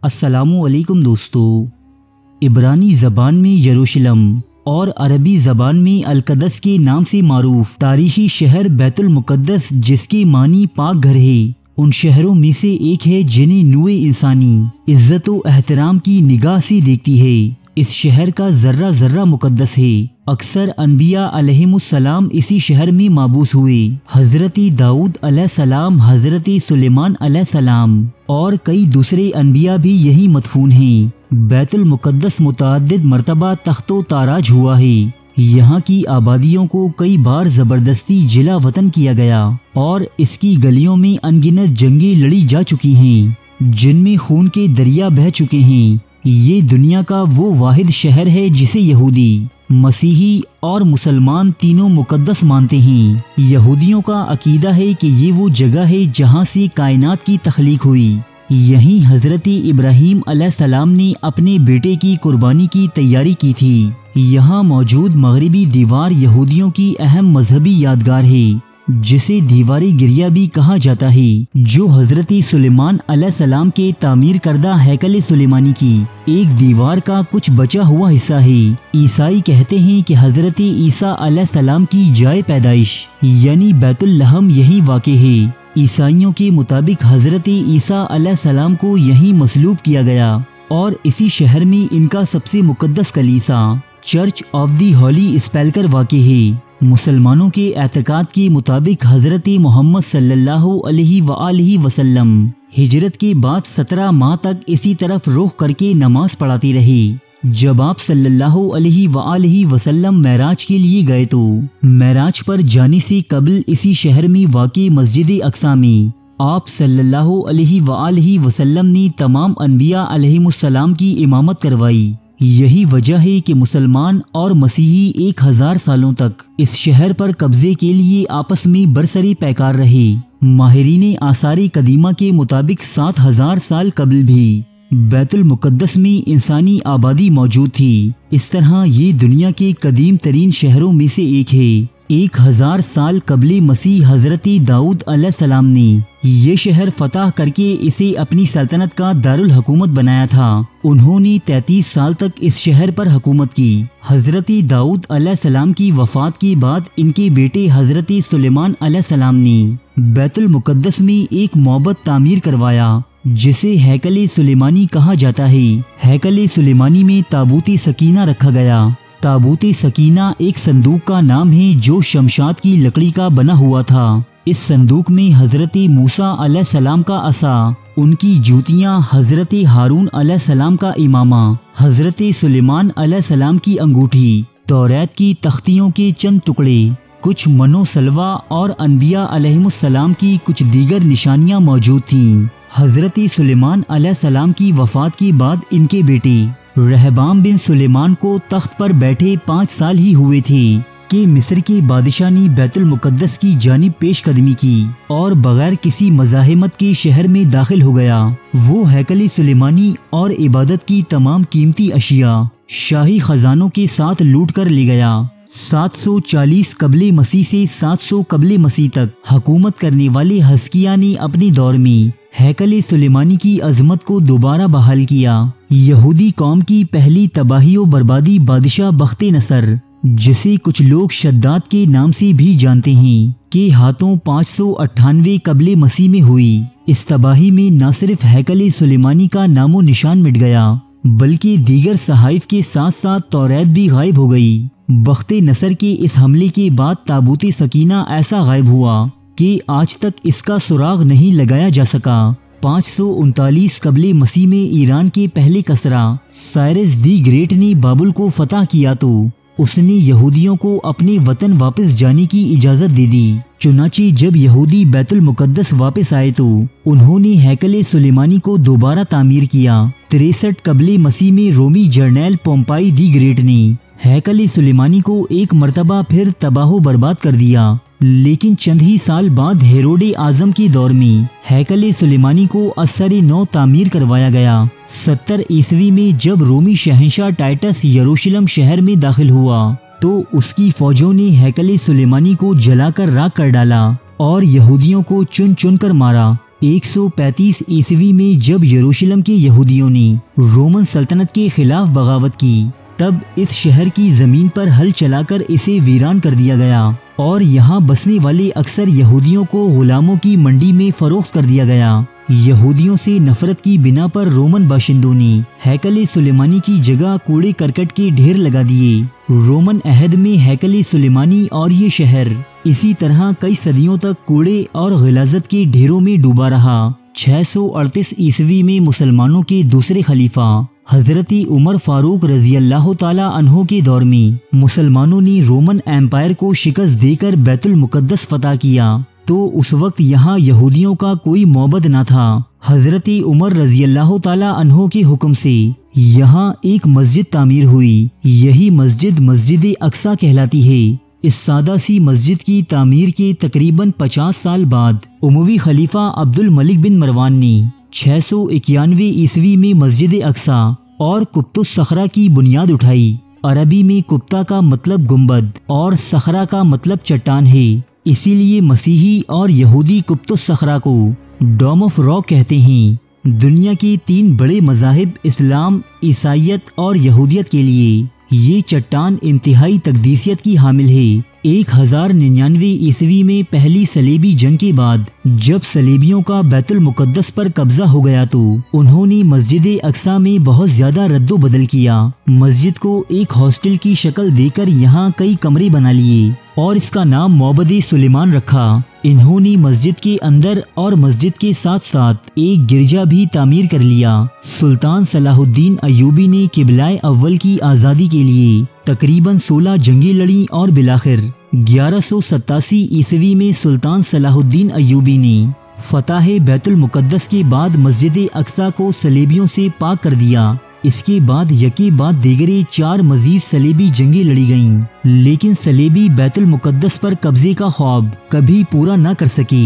السلام علیکم دوستو۔ عبرانی زبان میں یروشلم اور عربی زبان میں القدس کے نام سے معروف تاریخی شہر بیت المقدس، جس کے معنی پاک گھر ہے، ان شہروں میں سے ایک ہے جنہیں نوع انسانی عزت و احترام کی نگاہ سے دیکھتی ہے۔ اس شہر کا ذرہ ذرہ مقدس ہے۔ اکثر انبیاء علیہم السلام اسی شہر میں مبعوث ہوئے۔ حضرت داؤد علیہ السلام، حضرت سلیمان علیہ السلام اور کئی دوسرے انبیاء بھی یہی مدفون ہیں۔ بیت المقدس متعدد مرتبہ تخت و تاراج ہوا ہے۔ یہاں کی آبادیوں کو کئی بار زبردستی جلا وطن کیا گیا اور اس کی گلیوں میں انگنت جنگیں لڑی جا چکی ہیں، جن میں خون کے دریا بہہ چکے ہیں۔ یہ دنیا کا وہ واحد شہر ہے جسے یہودی، مسیحی اور مسلمان تینوں مقدس مانتے ہیں۔ یہودیوں کا عقیدہ ہے کہ یہ وہ جگہ ہے جہاں سے کائنات کی تخلیق ہوئی۔ یہیں حضرت ابراہیم علیہ السلام نے اپنے بیٹے کی قربانی کی تیاری کی تھی۔ یہاں موجود مغربی دیوار یہودیوں کی اہم مذہبی یادگار ہے، جسے دیوار گریہ بھی کہا جاتا ہے، جو حضرت سلیمان علیہ السلام کے تعمیر کردہ ہیکل سلیمانی کی ایک دیوار کا کچھ بچا ہوا حصہ ہے۔ عیسائی کہتے ہیں کہ حضرت عیسیٰ علیہ السلام کی جائے پیدائش یعنی بیت لحم یہیں واقع ہے۔ عیسائیوں کے مطابق حضرت عیسیٰ علیہ السلام کو یہیں مصلوب کیا گیا اور اسی شہر میں ان کا سب سے مقدس کلیسا چرچ آف دی ہولی سپیلچر واقع ہے۔ مسلمانوں کے اعتقاد کے مطابق حضرت محمد صلی اللہ علیہ وآلہ وسلم ہجرت کے بعد 17 ماہ تک اسی طرف رخ کر کے نماز پڑھاتے رہے۔ جب آپ صلی اللہ علیہ وآلہ وسلم معراج کے لیے گئے تو معراج پر جانے سے قبل اسی شہر میں واقع مسجد اقصی میں آپ صلی اللہ علیہ وآلہ وسلم نے تمام انبیاء علیہم السلام کی امامت کروائی۔ یہی وجہ ہے کہ مسلمان اور مسیحی 1000 سالوں تک اس شہر پر قبضے کے لیے آپس میں برسری پیکار رہے۔ ماہرین آثار قدیمہ کے مطابق 7000 سال قبل بھی بیت المقدس میں انسانی آبادی موجود تھی۔ اس طرح یہ دنیا کے قدیم ترین شہروں میں سے ایک ہے۔ 1000 سال قبل مسیح حضرت داؤد علیہ السلام نے یہ شہر فتح کر کے اسے اپنی سلطنت کا دارالحکومت بنایا تھا۔ انہوں نے 33 سال تک اس شہر پر حکومت کی۔ حضرت داؤد علیہ السلام کی وفات کے بعد ان کے بیٹے حضرت سلیمان علیہ السلام نے بیت المقدس میں ایک معبد تعمیر کروایا، جسے ہیکل سلیمانی کہا جاتا ہے۔ ہیکل سلیمانی میں تابوت سکینہ رکھا گیا۔ تابوت سکینہ ایک صندوق کا نام ہے جو شمشاد کی لکڑی کا بنا ہوا تھا۔ اس صندوق میں حضرت موسیٰ علیہ السلام کا عصا، ان کی جوتیاں، حضرت ہارون علیہ السلام کا امامہ، حضرت سلیمان علیہ السلام کی انگوٹھی، توریت کی تختیوں کے چند ٹکڑے، کچھ منو سلوہ اور انبیاء علیہم السلام کی کچھ دیگر نشانیاں موجود تھیں۔ حضرت سلیمان علیہ السلام کی وفات کے بعد ان کے بیٹے رہبام بن سلیمان کو تخت پر بیٹھے 5 سال ہی ہوئے تھے کہ مصر کے بادشاہ نے بیت المقدس کی جانب پیش قدمی کی اور بغیر کسی مزاحمت کے شہر میں داخل ہو گیا۔ وہ ہیکل سلیمانی اور عبادت کی تمام قیمتی اشیاء شاہی خزانوں کے ساتھ لوٹ کر لے گیا۔ 740 قبل مسیح سے 700 قبل مسیح تک حکومت کرنے والے حزقیہ نے اپنے دور میں ہیکل سلیمانی کی عظمت کو دوبارہ بحال کیا۔ یہودی قوم کی پہلی تباہی و بربادی بادشاہ بخت نصر، جسے کچھ لوگ شداد کے نام سے بھی جانتے ہیں، کے ہاتھوں 598 قبل مسیح میں ہوئی۔ اس تباہی میں نہ صرف ہیکل سلیمانی کا نام و نشان مٹ گیا، بلکہ دیگر صحائف کے ساتھ ساتھ توریت بھی غائب ہو گئی۔ بخت نصر کے اس حملے کے بعد تابوت سکینہ ایسا غائب ہوا کہ آج تک اس کا سراغ نہیں لگایا جا سکا۔ 539 قبل مسیح میں ایران کے پہلے کسرا سائرس دی گریٹ نے بابل کو فتح کیا تو اس نے یہودیوں کو اپنے وطن واپس جانے کی اجازت دے دی۔ چنانچہ جب یہودی بیت المقدس واپس آئے تو انہوں نے ہیکل سلیمانی کو دوبارہ تعمیر کیا۔ 63 قبل مسیح میں رومی جرنیل پومپائی دی گریٹ نے ہیکل سلیمانی کو ایک مرتبہ پھر تباہ و برباد کر دیا، لیکن چند ہی سال بعد ہیروڈ اعظم کے دور میں ہیکل سلیمانی کو اثر نو تعمیر کروایا گیا۔ 70 عیسوی میں جب رومی شہنشاہ ٹائٹس یروشلم شہر میں داخل ہوا تو اس کی فوجوں نے ہیکل سلیمانی کو جلا کر راکھ کر ڈالا اور یہودیوں کو چن چن کر مارا۔ 135 عیسوی میں جب یروشلم کے یہودیوں نے رومن سلطنت کے خلاف بغاوت کی تب اس شہر کی زمین پر ہل چلا کر اسے ویران کر دیا گیا اور یہاں بسنے والے اکثر یہودیوں کو غلاموں کی منڈی میں فروخت کر دیا گیا۔ یہودیوں سے نفرت کی بنا پر رومن باشندوں نے ہیکل سلیمانی کی جگہ کوڑے کرکٹ کے ڈھیر لگا دیے۔ رومن عہد میں ہیکل سلیمانی اور یہ شہر اسی طرح کئی صدیوں تک کوڑے اور غلاظت کے ڈھیروں میں ڈوبا رہا۔ 638 عیسوی میں مسلمانوں کے دوسرے خلیفہ حضرت عمر فاروق رضی اللہ تعالی عنہ کے دور میں مسلمانوں نے رومن ایمپائر کو شکست دے کر بیت المقدس فتح کیا تو اس وقت یہاں یہودیوں کا کوئی معبد نہ تھا۔ حضرت عمر رضی اللہ تعالی عنہ کے حکم سے یہاں ایک مسجد تعمیر ہوئی، یہی مسجد مسجد اقصی کہلاتی ہے۔ اس سادہ سی مسجد کی تعمیر کے تقریباً 50 سال بعد اموی خلیفہ عبد الملک بن مروان نے 691 عیسوی میں مسجد اقصی اور قبۃ الصخرہ کی بنیاد اٹھائی۔ عربی میں قبطہ کا مطلب گنبد اور صخرہ کا مطلب چٹان ہے، اسی لیے مسیحی اور یہودی قبۃ الصخرہ کو ڈوم آف راک کہتے ہیں۔ دنیا کے 3 بڑے مذاہب اسلام، عیسائیت اور یہودیت کے لیے یہ چٹان انتہائی تقدیسیت کی حامل ہے۔ 1099 عیسوی میں پہلی صلیبی جنگ کے بعد جب صلیبیوں کا بیت المقدس پر قبضہ ہو گیا تو انہوں نے مسجد اقصی میں بہت زیادہ رد و بدل کیا۔ مسجد کو ایک ہاسٹل کی شکل دے کر یہاں کئی کمرے بنا لیے اور اس کا نام معبد سلیمان رکھا۔ انہوں نے مسجد کے اندر اور مسجد کے ساتھ ساتھ ایک گرجا بھی تعمیر کر لیا۔ سلطان صلاح الدین ایوبی نے قبلۂ اول کی آزادی کے لیے تقریباً 16 جنگیں لڑیں اور بالآخر 1187 عیسوی میں سلطان صلاح الدین ایوبی نے فتح بیت المقدس کے بعد مسجد اقصی کو صلیبیوں سے پاک کر دیا۔ اس کے بعد یکے بعد دیگرے 4 مزید صلیبی جنگیں لڑی گئیں، لیکن صلیبی بیت المقدس پر قبضے کا خواب کبھی پورا نہ کر سکے۔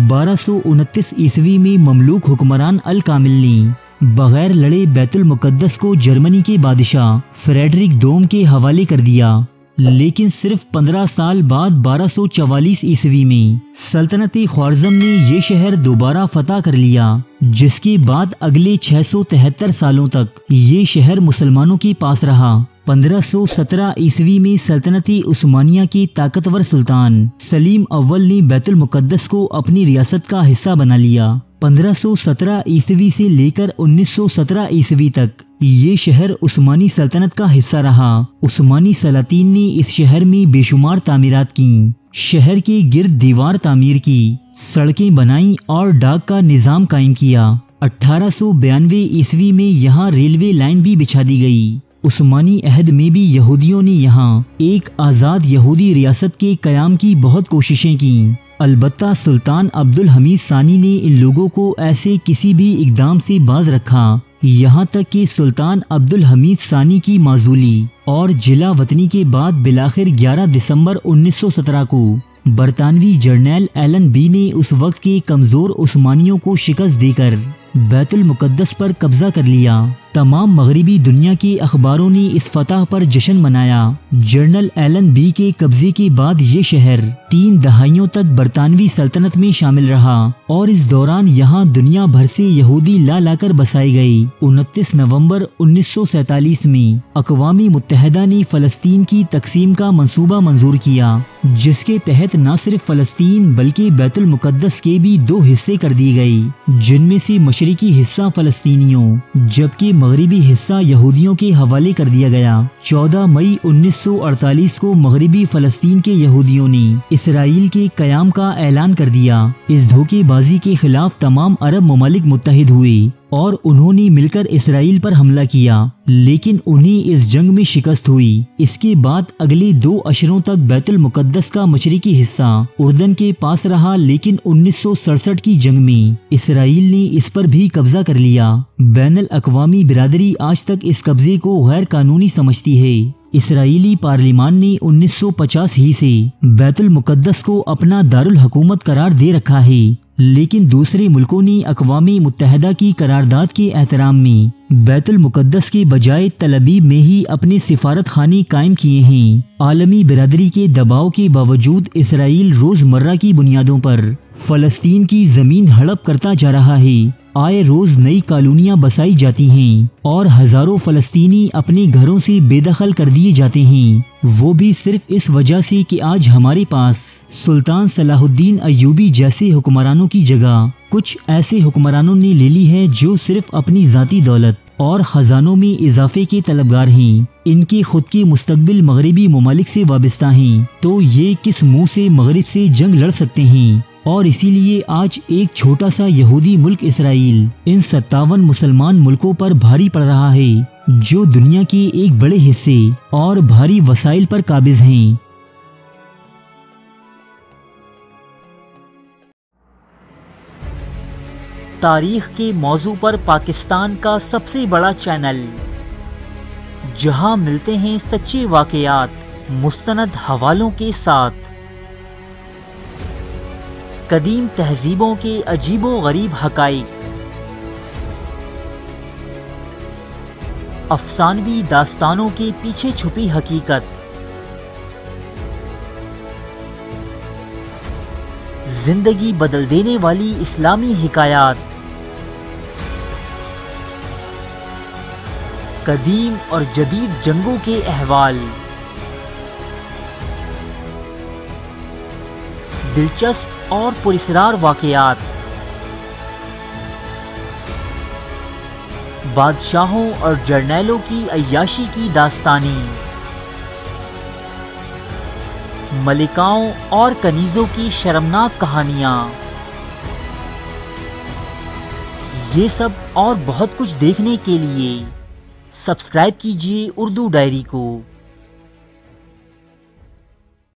1229 عیسوی میں مملوک حکمران الکامل نے بغیر لڑے بیت المقدس کو جرمنی کے بادشاہ فریڈرک دوم کے حوالے کر دیا، لیکن صرف 15 سال بعد 1244 عیسوی میں سلطنت خوارزم نے یہ شہر دوبارہ فتح کر لیا، جس کے بعد اگلے 673 سالوں تک یہ شہر مسلمانوں کے پاس رہا۔ 1517 عیسوی میں سلطنت عثمانیہ کے طاقتور سلطان سلیم اول نے بیت المقدس کو اپنی ریاست کا حصہ بنا لیا۔ 1517 عیسوی سے لے کر 1917 عیسوی تک یہ شہر عثمانی سلطنت کا حصہ رہا۔ عثمانی سلاطین نے اس شہر میں بے شمار تعمیرات کیں، شہر کے گرد دیوار تعمیر کی، سڑکیں بنائیں اور ڈاک کا نظام قائم کیا۔ 1892 عیسوی میں یہاں ریلوے لائن بھی بچھا دی گئی۔ عثمانی عہد میں بھی یہودیوں نے یہاں ایک آزاد یہودی ریاست کے قیام کی بہت کوششیں کیں، البتہ سلطان عبد الحمید ثانی نے ان لوگوں کو ایسے کسی بھی اقدام سے باز رکھا، یہاں تک کہ سلطان عبد الحمید ثانی کی معزولی اور جلا وطنی کے بعد بالآخر 11 دسمبر 1917 کو برطانوی جرنیل ایلن بی نے اس وقت کے کمزور عثمانیوں کو شکست دے کر بیت المقدس پر قبضہ کر لیا۔ تمام مغربی دنیا کے اخباروں نے اس فتح پر جشن منایا۔ جنرل ایلن بی کے قبضے کے بعد یہ شہر 3 دہائیوں تک برطانوی سلطنت میں شامل رہا اور اس دوران یہاں دنیا بھر سے یہودی لا کر بسائے گئے۔ 29 نومبر 1947 میں اقوام متحدہ نے فلسطین کی تقسیم کا منصوبہ منظور کیا، جس کے تحت نہ صرف فلسطین بلکہ بیت المقدس کے بھی 2 حصے کر دیے گئے، جن میں سے مشرقی حصہ فلسطینیوں جبکہ مغربی حصہ یہودیوں کے حوالے کر دیا گیا۔ 14 مئی 1948 کو مغربی فلسطین کے یہودیوں نے اسرائیل کے قیام کا اعلان کر دیا۔ اس دھوکے بازی کے خلاف تمام عرب ممالک متحد ہوئے اور انہوں نے مل کر اسرائیل پر حملہ کیا، لیکن انہیں اس جنگ میں شکست ہوئی۔ اس کے بعد اگلے 2 اشروں تک بیت المقدس کا مشرقی حصہ اردن کے پاس رہا، لیکن 1967 کی جنگ میں اسرائیل نے اس پر بھی قبضہ کر لیا۔ بین الاقوامی برادری آج تک اس قبضے کو غیر قانونی سمجھتی ہے۔ اسرائیلی پارلیمان نے 1950 ہی سے بیت المقدس کو اپنا دارالحکومت قرار دے رکھا ہے، لیکن دوسرے ملکوں نے اقوام متحدہ کی قرارداد کے احترام میں بیت المقدس کے بجائے تل ابیب میں ہی اپنے سفارت خانے قائم کیے ہیں۔ عالمی برادری کے دباؤ کے باوجود اسرائیل روزمرہ کی بنیادوں پر فلسطین کی زمین ہڑپ کرتا جا رہا ہے۔ آئے روز نئی کالونیاں بسائی جاتی ہیں اور ہزاروں فلسطینی اپنے گھروں سے بے دخل کر دیے جاتے ہیں، وہ بھی صرف اس وجہ سے کہ آج ہمارے پاس سلطان صلاح الدین ایوبی جیسے حکمرانوں کی جگہ کچھ ایسے حکمرانوں نے لے لی ہے جو صرف اپنی ذاتی دولت اور خزانوں میں اضافے کے طلبگار ہیں۔ ان کے خود کے مستقبل مغربی ممالک سے وابستہ ہیں، تو یہ کس منہ سے مغرب سے جنگ لڑ سکتے ہیں؟ اور اسی لیے آج ایک چھوٹا سا یہودی ملک اسرائیل ان 57 مسلمان ملکوں پر بھاری پڑ رہا ہے جو دنیا کے ایک بڑے حصے اور بھاری وسائل پر قابض ہیں۔ تاریخ کے موضوع پر پاکستان کا سب سے بڑا چینل، جہاں ملتے ہیں سچے واقعات مستند حوالوں کے ساتھ، قدیم تہذیبوں کے عجیب و غریب حقائق، افسانوی داستانوں کے پیچھے چھپی حقیقت، زندگی بدل دینے والی اسلامی حکایات، قدیم اور جدید جنگوں کے احوال، دلچسپ اور پراسرار واقعات، بادشاہوں اور جرنیلوں کی عیاشی کی داستانیں، ملکاؤں اور کنیزوں کی شرمناک کہانیاں، یہ سب اور بہت کچھ دیکھنے کے لیے سبسکرائب کیجیے اردو ڈائری کو۔